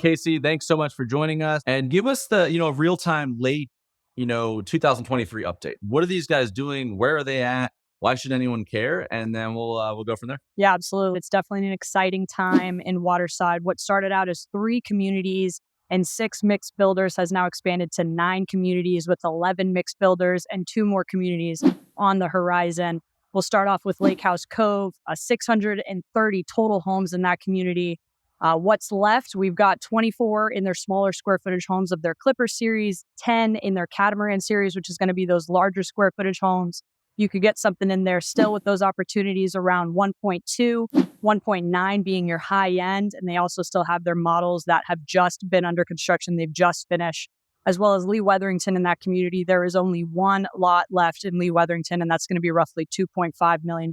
Casey, thanks so much for joining us, and give us the, real-time late, 2023 update. What are these guys doing? Where are they at? Why should anyone care? And then we'll go from there. Yeah, absolutely. It's definitely an exciting time in Waterside. What started out as 3 communities and 6 mixed builders has now expanded to 9 communities with 11 mixed builders and 2 more communities on the horizon. We'll start off with Lake House Cove, 630 total homes in that community. What's left? We've got 24 in their smaller square footage homes of their Clipper series, 10 in their Catamaran series, which is going to be those larger square footage homes. You could get something in there still with those opportunities around 1.2, 1.9 being your high end. And they also still have their models that have just been under construction. They've just finished, as well as Lee Weatherington in that community. There is only 1 lot left in Lee Weatherington, and that's going to be roughly $2.5 million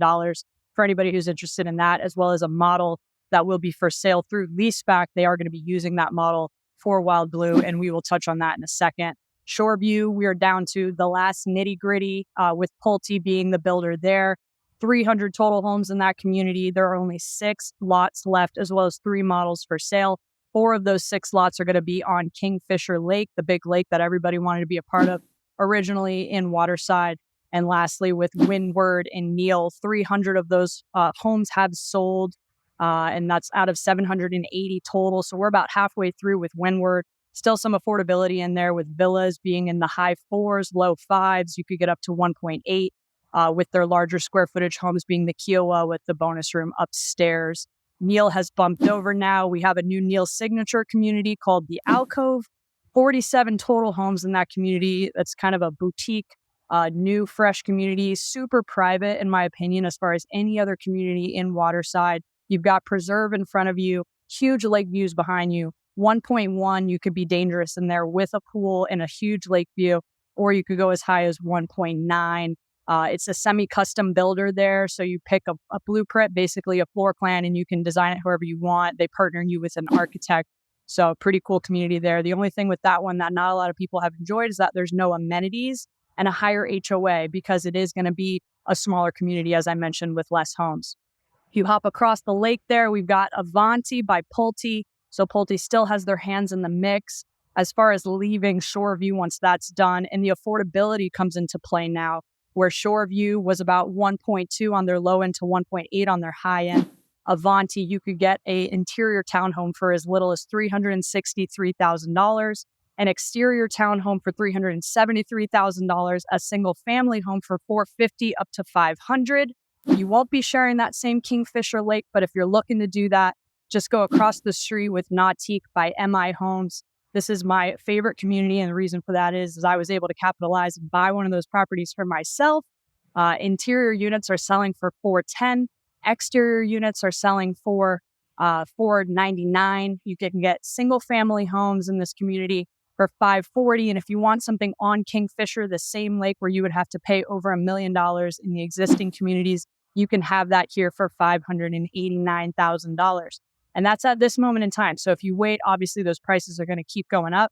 for anybody who's interested in that, as well as a model that will be for sale through leaseback. They are going to be using that model for Wild Blue, and we will touch on that in a second. Shoreview, we are down to the last nitty gritty with Pulte being the builder there. 300 total homes in that community. There are only 6 lots left, as well as 3 models for sale. 4 of those 6 lots are going to be on Kingfisher Lake, the big lake that everybody wanted to be a part of originally in Waterside. And lastly, with Windward and Neal, 300 of those homes have sold, and that's out of 780 total. So we're about halfway through with Windward. Still some affordability in there with villas being in the high 4s, low 5s. You could get up to 1.8 with their larger square footage homes being the Kiowa with the bonus room upstairs. Neal has bumped over now. We have a new Neal signature community called the Alcove. 47 total homes in that community. That's kind of a boutique, new, fresh community. Super private, in my opinion, as far as any other community in Waterside. You've got Preserve in front of you, huge lake views behind you. 1.1, you could be dangerous in there with a pool and a huge lake view, or you could go as high as 1.9. It's a semi-custom builder there, so you pick a blueprint, basically a floor plan, and you can design it however you want. They partner you with an architect, so pretty cool community there. The only thing with that one that not a lot of people have enjoyed is that there's no amenities and a higher HOA because it is going to be a smaller community, as I mentioned, with less homes. If you hop across the lake there, we've got Avanti by Pulte. So Pulte still has their hands in the mix as far as leaving Shoreview once that's done. And the affordability comes into play now, where Shoreview was about 1.2 on their low end to 1.8 on their high end. Avanti, you could get an interior townhome for as little as $363,000, an exterior townhome for $373,000, a single family home for $450,000 up to $500,000. You won't be sharing that same Kingfisher Lake, but if you're looking to do that, just go across the street with Nautique by MI Homes. This is my favorite community, and the reason for that is I was able to capitalize and buy one of those properties for myself. Interior units are selling for $410,000. Exterior units are selling for $499,000. You can get single-family homes in this community for $540,000, and if you want something on Kingfisher, the same lake where you would have to pay over $1 million in the existing communities, you can have that here for $589,000. And that's at this moment in time. So if you wait, obviously those prices are going to keep going up.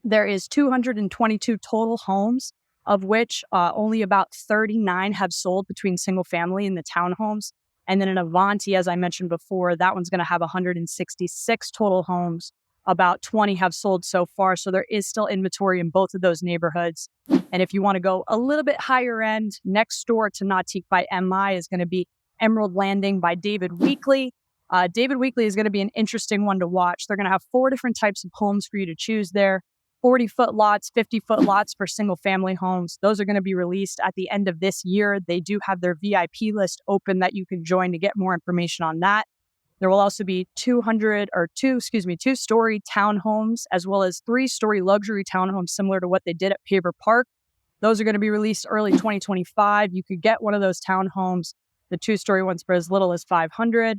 There is 222 total homes, of which only about 39 have sold between single family and the townhomes. And then in Avanti, as I mentioned before, that one's going to have 166 total homes. About 20 have sold so far. So there is still inventory in both of those neighborhoods. And if you want to go a little bit higher end, next door to Nautique by MI is going to be Emerald Landing by David Weekley. David Weekley is going to be an interesting one to watch. They're going to have 4 different types of homes for you to choose there. 40-foot lots, 50-foot lots for single-family homes. Those are going to be released at the end of this year. They do have their VIP list open that you can join to get more information on that. There will also be 2-story townhomes, as well as 3-story luxury townhomes similar to what they did at Paver Park. Those are going to be released early 2025. You could get one of those townhomes, the 2-story ones, for as little as $500.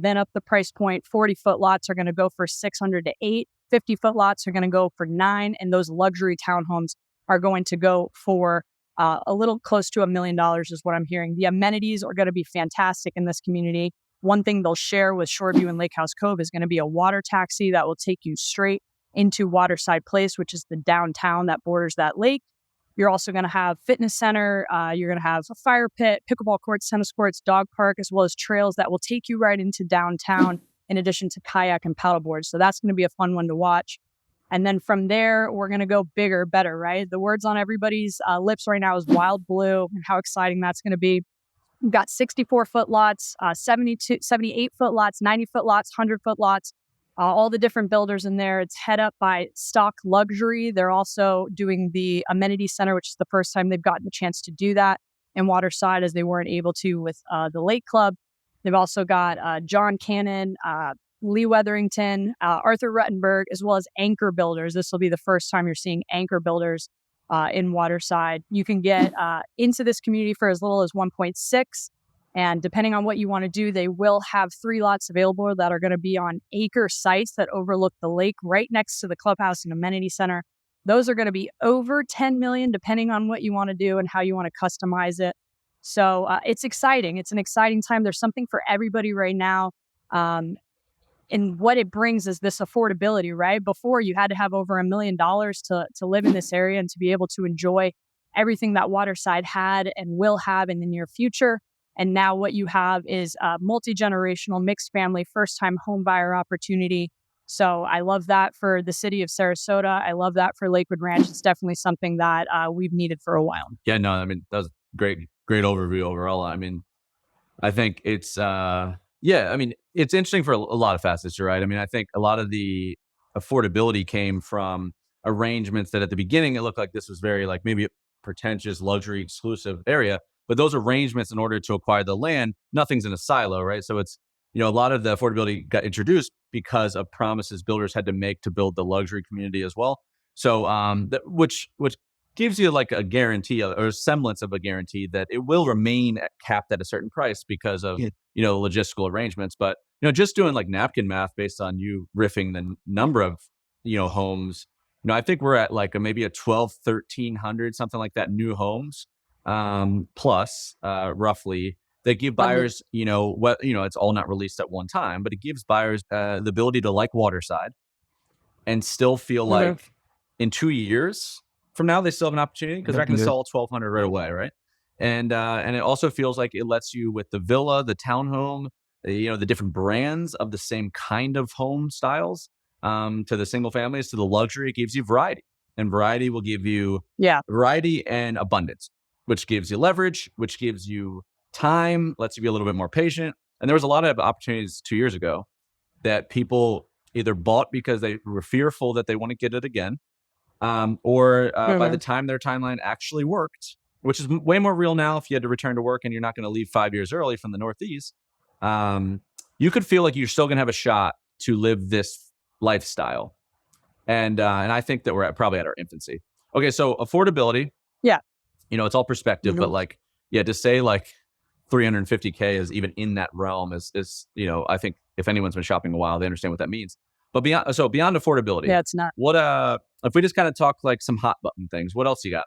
Then up the price point, 40-foot lots are going to go for $600 to $800. 50-foot lots are going to go for $900, and those luxury townhomes are going to go for a little close to $1 million is what I'm hearing. The amenities are going to be fantastic in this community. One thing they'll share with Shoreview and Lake House Cove is going to be a water taxi that will take you straight into Waterside Place, which is the downtown that borders that lake. You're also going to have fitness center. You're going to have a fire pit, pickleball courts, tennis courts, dog park, as well as trails that will take you right into downtown. in addition to kayak and paddleboard. So that's going to be a fun one to watch. And then from there, we're going to go bigger, better, right? The words on everybody's lips right now is wild blue and how exciting that's going to be. We've got 64-foot lots, 78-foot lots, 90-foot lots, 100-foot lots, all the different builders in there. It's head up by Stock Luxury. They're also doing the amenity center, which is the first time they've gotten the chance to do that in Waterside, as they weren't able to with the Lake Club. They've also got John Cannon, Lee Wetherington, Arthur Ruttenberg, as well as Anchor Builders. This will be the first time you're seeing Anchor Builders in Waterside. You can get into this community for as little as 1.6. And depending on what you want to do, they will have 3 lots available that are going to be on acre sites that overlook the lake right next to the clubhouse and amenity center. Those are going to be over 10 million, depending on what you want to do and how you want to customize it. So it's exciting. It's an exciting time. There's something for everybody right now. And what it brings is this affordability, right? Before, you had to have over $1 million to live in this area and to be able to enjoy everything that Waterside had and will have in the near future. And now what you have is a multi-generational, mixed family, first-time home buyer opportunity. So I love that for the city of Sarasota. I love that for Lakewood Ranch. It's definitely something that we've needed for a while. Yeah, no, I mean, that was great overview overall. I mean, I think it's I mean, it's interesting for a lot of facets, you're right. I mean, I think a lot of the affordability came from arrangements that at the beginning it looked like this was very like maybe a pretentious luxury exclusive area, but those arrangements in order to acquire the land, nothing's in a silo, right? So it's, a lot of the affordability got introduced because of promises builders had to make to build the luxury community as well. So which gives you like a guarantee or a semblance of a guarantee that it will remain capped at a certain price because of logistical arrangements. But just doing like napkin math based on you riffing the number of homes, I think we're at like maybe a 1,300 something like that new homes plus roughly, that give buyers it's all not released at one time, but it gives buyers the ability to like Waterside and still feel like in 2 years from now, they still have an opportunity because they're not going to sell 1,200 right away, right? And it also feels like it lets you, with the villa, the townhome, the different brands of the same kind of home styles, to the single families, to the luxury, it gives you variety, and variety will give you variety and abundance, which gives you leverage, which gives you time, lets you be a little bit more patient. And there was a lot of opportunities 2 years ago that people either bought because they were fearful that they want to get it again, or by the time their timeline actually worked, which is way more real now if you had to return to work and you're not going to leave 5 years early from the Northeast, you could feel like you're still going to have a shot to live this lifestyle. And I think that we're probably at our infancy. Okay, so affordability. Yeah. It's all perspective, but like, to say like 350K is even in that realm is I think if anyone's been shopping a while, they understand what that means. But beyond affordability, it's not. What if we just kind of talk like some hot button things? What else you got?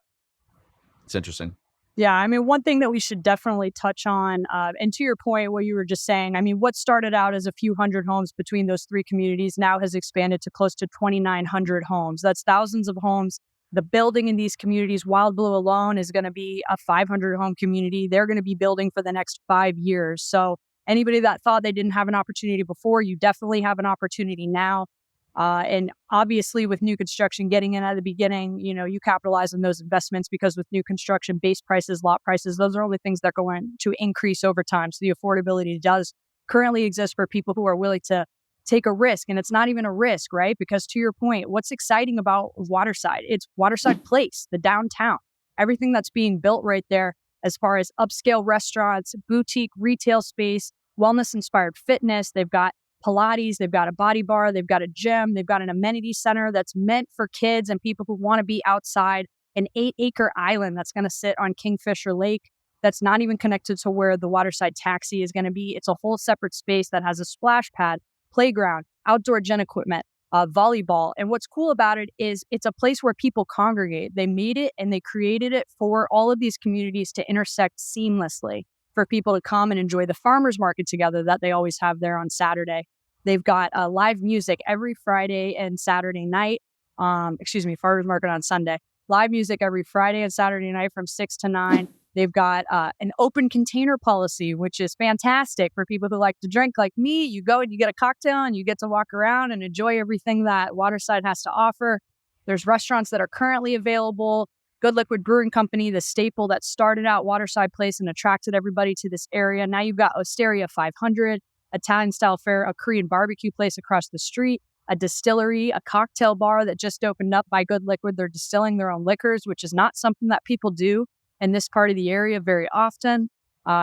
It's interesting. Yeah, I mean, one thing that we should definitely touch on, and to your point, what you were just saying, I mean, what started out as a few hundred homes between those 3 communities now has expanded to close to 2,900 homes. That's thousands of homes. The building in these communities, Wild Blue alone, is going to be a 500 home community. They're going to be building for the next 5 years. So anybody that thought they didn't have an opportunity before, you definitely have an opportunity now. And obviously with new construction getting in at the beginning, you capitalize on those investments, because with new construction, base prices, lot prices, those are only things that are going to increase over time. So the affordability does currently exist for people who are willing to take a risk. And it's not even a risk, right? Because to your point, what's exciting about Waterside? It's Waterside Place, the downtown, everything that's being built right there as far as upscale restaurants, boutique retail space, wellness-inspired fitness. They've got Pilates, they've got a body bar, they've got a gym, they've got an amenity center that's meant for kids and people who want to be outside, an 8-acre island that's going to sit on Kingfisher Lake that's not even connected to where the Waterside taxi is going to be. It's a whole separate space that has a splash pad, playground, outdoor gym equipment, volleyball. And what's cool about it is it's a place where people congregate. They made it and they created it for all of these communities to intersect seamlessly, for people to come and enjoy the farmers market together that they always have there on Saturday. They've got live music every Friday and Saturday night. Farmers market on Sunday. Live music every Friday and Saturday night from 6 to 9. They've got an open container policy, which is fantastic for people who like to drink like me. You go and you get a cocktail and you get to walk around and enjoy everything that Waterside has to offer. There's restaurants that are currently available. Good Liquid Brewing Company, the staple that started out Waterside Place and attracted everybody to this area. Now you've got Osteria 500, Italian-style fare, a Korean barbecue place across the street, a distillery, a cocktail bar that just opened up by Good Liquid. They're distilling their own liquors, which is not something that people do in this part of the area very often.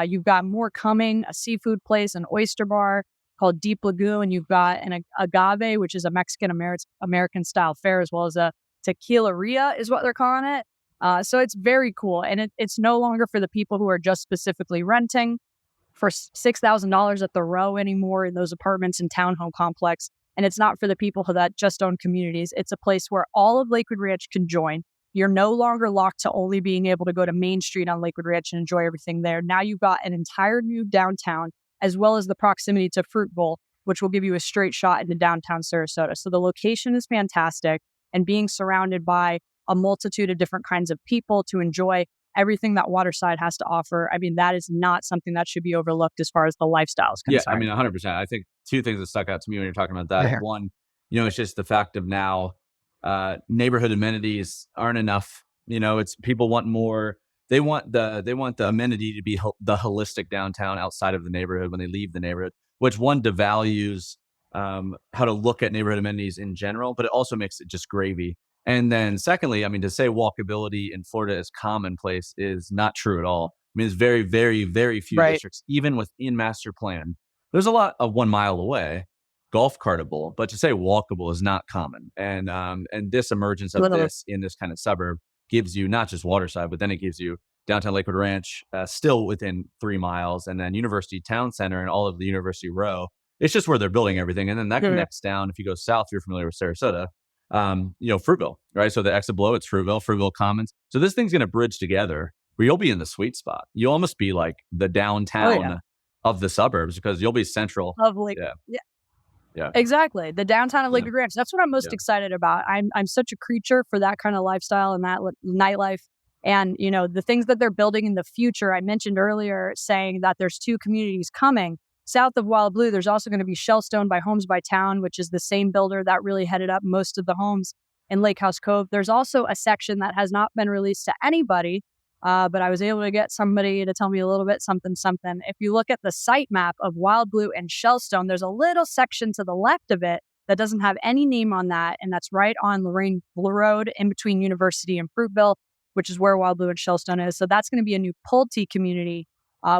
You've got more coming, a seafood place, an oyster bar called Deep Lagoon. You've got an agave, which is a Mexican American style fare, as well as a tequileria is what they're calling it. So it's very cool. And it's no longer for the people who are just specifically renting for $6,000 at the row anymore in those apartments and townhome complex. And it's not for the people that just own communities. It's a place where all of Lakewood Ranch can join. You're no longer locked to only being able to go to Main Street on Lakewood Ranch and enjoy everything there. Now you've got an entire new downtown, as well as the proximity to Fruit Bowl, which will give you a straight shot into downtown Sarasota. So the location is fantastic, and being surrounded by a multitude of different kinds of people to enjoy everything that Waterside has to offer. I mean, that is not something that should be overlooked as far as the lifestyle is concerned. Yeah, I mean, 100%. I think two things that stuck out to me when you're talking about that. Yeah. One, it's just the fact of now neighborhood amenities aren't enough. It's people want more. They want the amenity to be the holistic downtown outside of the neighborhood when they leave the neighborhood, which one devalues how to look at neighborhood amenities in general, but it also makes it just gravy. And then secondly, I mean, to say walkability in Florida is commonplace is not true at all. I mean, it's very, very, very few Right. districts, even within master plan. There's a lot of 1 mile away, golf cartable, but to say walkable is not common. And this emergence of Literally. this in this kind of suburb gives you not just Waterside, but then it gives you downtown Lakewood Ranch, still within 3 miles, and then University Town Center and all of the University Row. It's just where they're building everything. And then that connects down, if you go south, if you're familiar with Sarasota, Fruitville, right? So the exit below, it's Fruitville Commons. So this thing's going to bridge together where you'll be in the sweet spot. You'll almost be like the downtown of the suburbs because you'll be central. Of Lake, Yeah. Exactly. The downtown of Lakewood Ranch. That's what I'm most excited about. I'm such a creature for that kind of lifestyle and that nightlife. And, the things that they're building in the future, I mentioned earlier saying that there's 2 communities coming. South of Wild Blue, there's also going to be Shellstone by Homes by Town, which is the same builder that really headed up most of the homes in Lake House Cove. There's also a section that has not been released to anybody, but I was able to get somebody to tell me a little bit something. If you look at the site map of Wild Blue and Shellstone, there's a little section to the left of it that doesn't have any name on that, and that's right on Lorraine Road in between University and Fruitville, which is where Wild Blue and Shellstone is. So that's going to be a new Pulte community,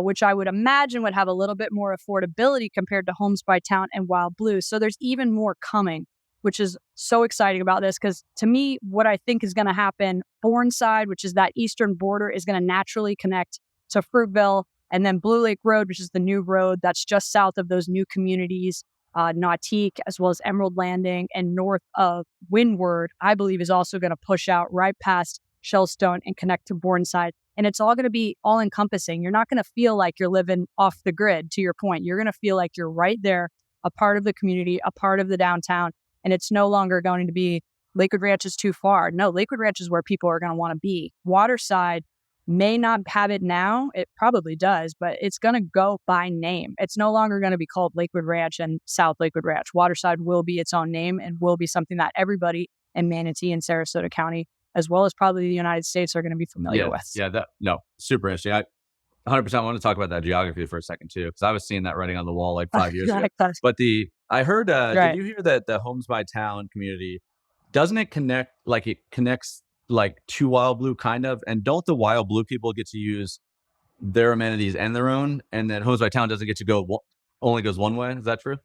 which I would imagine would have a little bit more affordability compared to Homes by Town and Wild Blue. So there's even more coming, which is so exciting about this because to me, what I think is going to happen, Bourneside, which is that eastern border, is going to naturally connect to Fruitville, and then Blue Lake Road, which is the new road that's just south of those new communities, Nautique, as well as Emerald Landing, and north of Windward, I believe is also going to push out right past Shellstone and connect to Bourneside. And it's all going to be all encompassing. You're not going to feel like you're living off the grid, to your point. You're going to feel like you're right there, a part of the community, a part of the downtown. And it's no longer going to be Lakewood Ranch is too far. No, Lakewood Ranch is where people are going to want to be. Waterside may not have it now. It probably does, but it's going to go by name. It's no longer going to be called Lakewood Ranch and South Lakewood Ranch. Waterside will be its own name and will be something that everybody in Manatee and Sarasota County, as well as probably the United States, are going to be familiar with. Yeah, super interesting. I 100% want to talk about that geography for a second too, because I was seeing that writing on the wall like 5 years ago. But I heard, did you hear that the Homes by Town community, doesn't it connect, like it connects like to Wild Blue kind of, and don't the Wild Blue people get to use their amenities and their own, and then Homes by Town doesn't get to go, only goes one way? Is that true?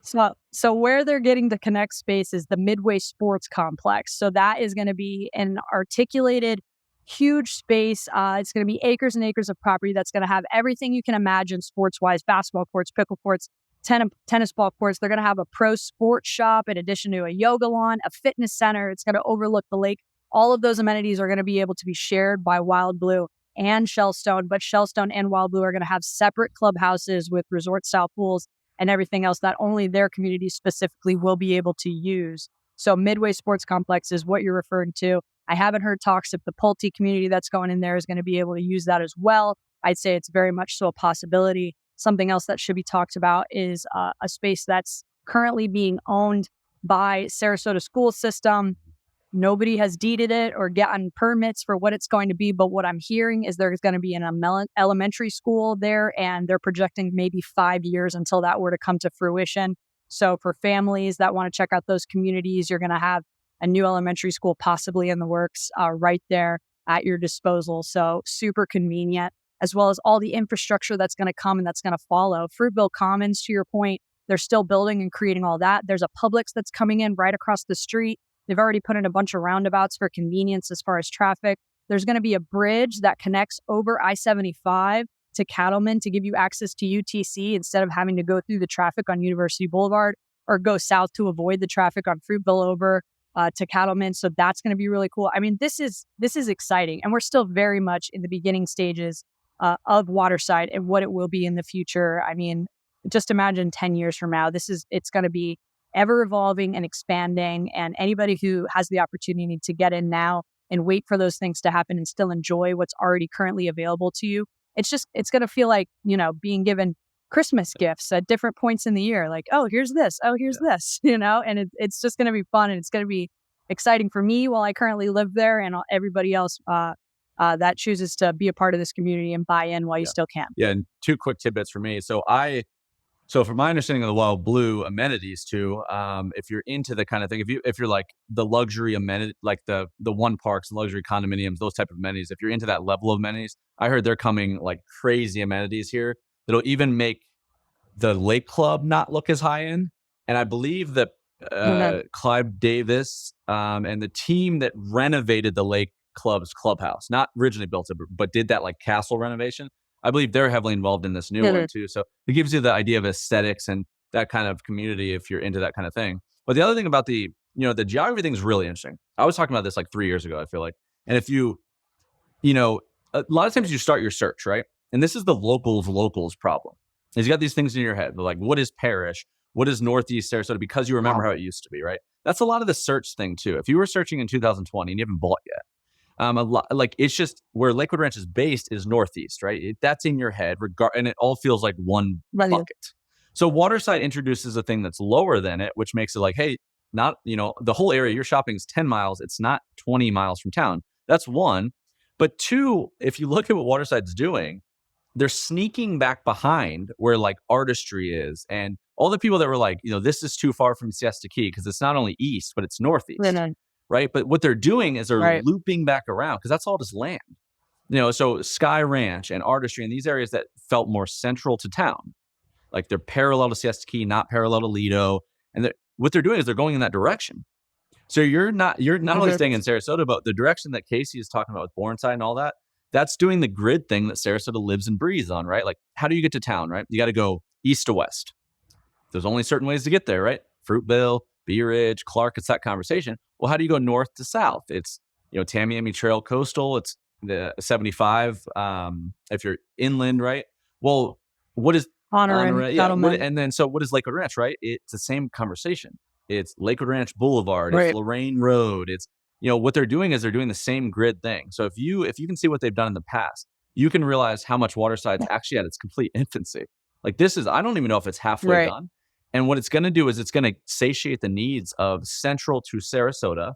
So where they're getting the connect space is the Midway Sports Complex. So that is going to be an articulated, huge space. It's going to be acres and acres of property that's going to have everything you can imagine sports-wise: basketball courts, pickle courts, tennis ball courts. They're going to have a pro sports shop in addition to a yoga lawn, a fitness center. It's going to overlook the lake. All of those amenities are going to be able to be shared by Wild Blue and Shellstone, but Shellstone and Wild Blue are going to have separate clubhouses with resort-style pools and everything else that only their community specifically will be able to use. So Midway Sports Complex is what you're referring to. I haven't heard talks if the Pulte community that's going in there is going to be able to use that as well. I'd say it's very much so a possibility. Something else that should be talked about is a space that's currently being owned by Sarasota school system. Nobody has deeded it or gotten permits for what it's going to be. But what I'm hearing is there's going to be an elementary school there, and they're projecting maybe 5 years until that were to come to fruition. So for families that want to check out those communities, you're going to have a new elementary school possibly in the works right there at your disposal. So super convenient, as well as all the infrastructure that's going to come and that's going to follow. Fruitville Commons, to your point, they're still building and creating all that. There's a Publix that's coming in right across the street. They've already put in a bunch of roundabouts for convenience as far as traffic. There's going to be a bridge that connects over I-75 to Cattleman to give you access to UTC instead of having to go through the traffic on University Boulevard or go south to avoid the traffic on Fruitville over to Cattleman. So that's going to be really cool. I mean, this is exciting, and we're still very much in the beginning stages of Waterside and what it will be in the future. I mean, just imagine 10 years from now, it's going to be ever evolving and expanding. And anybody who has the opportunity to get in now and wait for those things to happen and still enjoy what's already currently available to you, it's going to feel like, being given Christmas gifts at different points in the year. Like, oh, here's this. Oh, here's this, and it's just going to be fun. And it's going to be exciting for me while I currently live there, and everybody else that chooses to be a part of this community and buy in while you still can. Yeah. And 2 quick tidbits for me. So from my understanding of the Wild Blue amenities too, if you're into the kind of thing, if you're like the luxury amenity, like the one parks, luxury condominiums, those type of amenities, if you're into that level of amenities, I heard they're coming like crazy amenities here that'll even make the Lake Club not look as high end. And I believe that Clive Davis and the team that renovated the Lake Club's clubhouse, not originally built it, but did that like castle renovation, I believe they're heavily involved in this new one too. So it gives you the idea of aesthetics and that kind of community if you're into that kind of thing. But the other thing about the geography thing is really interesting. I was talking about this like 3 years ago, I feel like. And if a lot of times you start your search, right? And this is the locals problem. Is you got these things in your head. They're like, what is Parish? What is Northeast Sarasota? Because you remember how it used to be, right? That's a lot of the search thing too. If you were searching in 2020 and you haven't bought yet, a lot, like it's just where Lakewood Ranch is based is Northeast, right? That's in your head, and it all feels like one bucket. So Waterside introduces a thing that's lower than it, which makes it like, hey, not the whole area you're shopping is 10 miles. It's not 20 miles from town. That's one. But two, if you look at what Waterside's doing, they're sneaking back behind where like Artistry is, and all the people that were like, this is too far from Siesta Key because it's not only east, but it's northeast. Right. But what they're doing is they're looping back around because that's all just land. So Sky Ranch and Artistry and these areas that felt more central to town, like they're parallel to Siesta Key, not parallel to Lido. And what they're doing is they're going in that direction. So you're not only staying in Sarasota, but the direction that Casey is talking about with Bourneside and all that, that's doing the grid thing that Sarasota lives and breathes on, right? Like, how do you get to town, right? You got to go east to west. There's only certain ways to get there, right? Fruitville, Bee Ridge, Clark, it's that conversation. Well, how do you go north to south? It's, Tamiami Trail Coastal. It's the 75 if you're inland, right? Well, what is Honor yeah, and then so what is Lakewood Ranch, right? It's the same conversation. It's Lakewood Ranch Boulevard. It's Lorraine Road. It's, what they're doing is they're doing the same grid thing. So if you can see what they've done in the past, you can realize how much Waterside's actually at its complete infancy. Like I don't even know if it's halfway done. And what it's going to do is it's going to satiate the needs of central to Sarasota,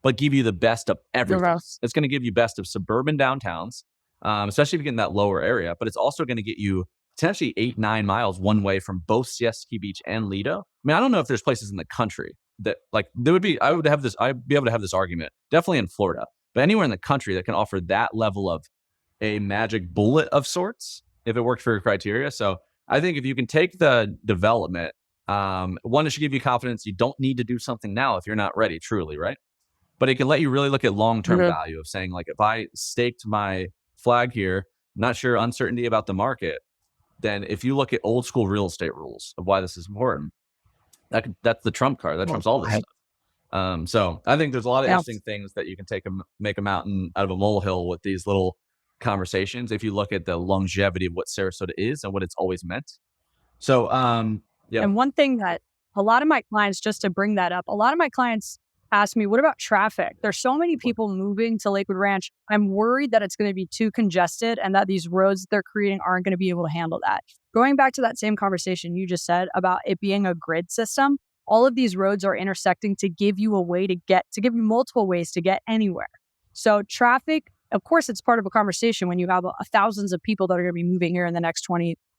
but give you the best of everything. It's going to give you best of suburban downtowns, especially if you get in that lower area. But it's also going to get you potentially 8-9 miles one way from both Siesta Key Beach and Lido. I mean, I don't know if there's places in the country that like I'd be able to have this argument, definitely in Florida, but anywhere in the country that can offer that level of a magic bullet of sorts, if it works for your criteria. So I think if you can take the development, one, it should give you confidence. You don't need to do something now if you're not ready, truly, right? But it can let you really look at long-term value of saying, like, if I staked my flag here, not sure, uncertainty about the market, then if you look at old school real estate rules of why this is important, that's the trump card. That trumps all this stuff. So I think there's a lot of interesting things that you can make a mountain out of a molehill with these little conversations. If you look at the longevity of what Sarasota is and what it's always meant. So, And one thing that a lot of my clients, just to bring that up, a lot of my clients asked me, what about traffic? There's so many people moving to Lakewood Ranch. I'm worried that it's going to be too congested and that these roads that they're creating aren't going to be able to handle that. Going back to that same conversation you just said about it being a grid system, all of these roads are intersecting to give you a way to give you multiple ways to get anywhere. So traffic, of course, it's part of a conversation when you have thousands of people that are going to be moving here in the next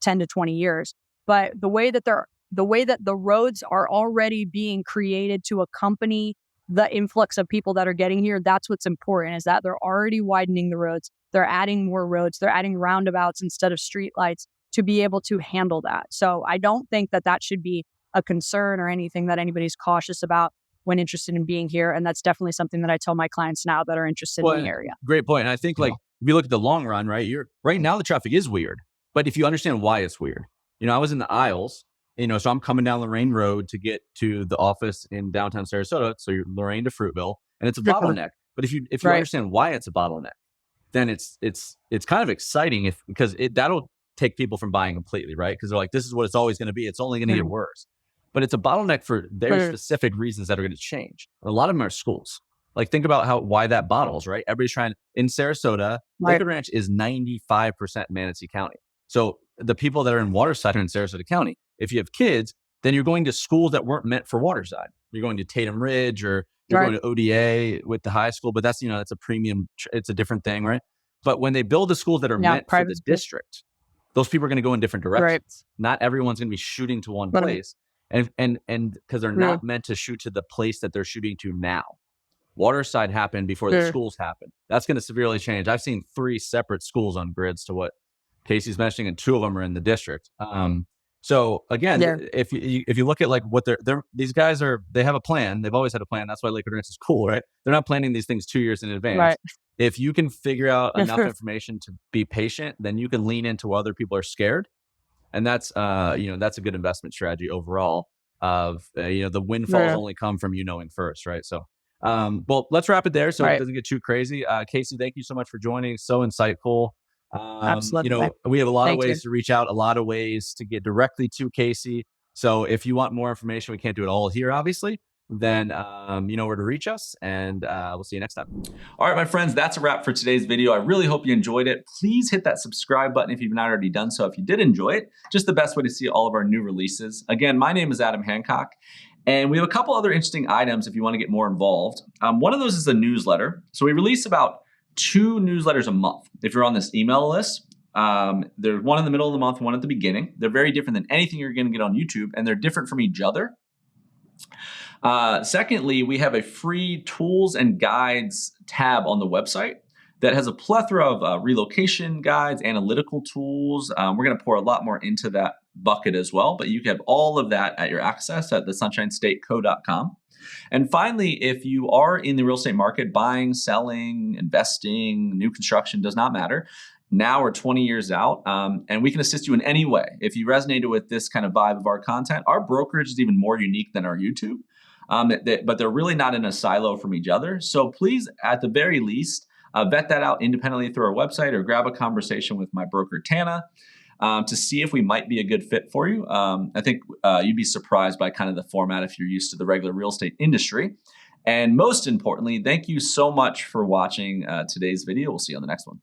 10 to 20 years. But the way that the roads are already being created to accompany the influx of people that are getting here, that's what's important, is that they're already widening the roads. They're adding more roads. They're adding roundabouts instead of streetlights to be able to handle that. So I don't think that should be a concern or anything that anybody's cautious about when interested in being here. And that's definitely something that I tell my clients now that are interested in the area. Great point. And I think like if you look at the long run, right? Right now the traffic is weird, but if you understand why it's weird, I was in the aisles, so I'm coming down Lorraine Road to get to the office in downtown Sarasota. So you're Lorraine to Fruitville, and it's a bottleneck. But if you understand why it's a bottleneck, then it's kind of exciting because that'll take people from buying completely, right? Because they're like, this is what it's always going to be. It's only going to get worse. But it's a bottleneck for very specific reasons that are going to change. And a lot of them are schools. Like think about why that bottles, right? Everybody's trying in Sarasota. Lakewood Ranch is 95% Manatee County. So the people that are in Waterside are in Sarasota County. If you have kids, then you're going to schools that weren't meant for Waterside. You're going to Tatum Ridge or you're going to ODA with the high school, but that's a premium. It's a different thing, right? But when they build the schools that are meant for the district, those people are going to go in different directions. Not everyone's going to be shooting to one place. And because they're not meant to shoot to the place that they're shooting to now. Waterside happened before the schools happened. That's going to severely change. I've seen 3 separate schools on grids to what Casey's mentioning, and 2 of them are in the district. So again, if you look at like what these guys they have a plan. They've always had a plan. That's why Lakewood Ranch is cool, right? They're not planning these things 2 years in advance. Right. If you can figure out enough information to be patient, then you can lean into what other people are scared. And that's that's a good investment strategy overall of the windfalls only come from knowing first, right? So well, let's wrap it there so it doesn't get too crazy. Casey, thank you so much for joining. So insightful. Absolutely. We have a lot of ways to reach out, a lot of ways to get directly to Casey. So if you want more information, we can't do it all here, obviously. Then you know where to reach us, and we'll see you next time. All right, my friends, that's a wrap for today's video. I really hope you enjoyed it. Please hit that subscribe button if you've not already done so. If you did enjoy it, just the best way to see all of our new releases. Again, my name is Adam Hancock, and we have a couple other interesting items if you want to get more involved. One of those is a newsletter. So we release about 2 newsletters a month. If you're on this email list, there's one in the middle of the month, one at the beginning. They're very different than anything you're going to get on YouTube, and they're different from each other. Secondly, we have a free tools and guides tab on the website that has a plethora of relocation guides, analytical tools. We're going to pour a lot more into that bucket as well, but you can have all of that at your access at thesunshinestateco.com. And finally, if you are in the real estate market, buying, selling, investing, new construction, does not matter. Now we're 20 years out, and we can assist you in any way. If you resonated with this kind of vibe of our content, our brokerage is even more unique than our YouTube, but they're really not in a silo from each other. So please, at the very least, vet that out independently through our website or grab a conversation with my broker, Tana, to see if we might be a good fit for you. I think you'd be surprised by kind of the format if you're used to the regular real estate industry. And most importantly, thank you so much for watching today's video. We'll see you on the next one.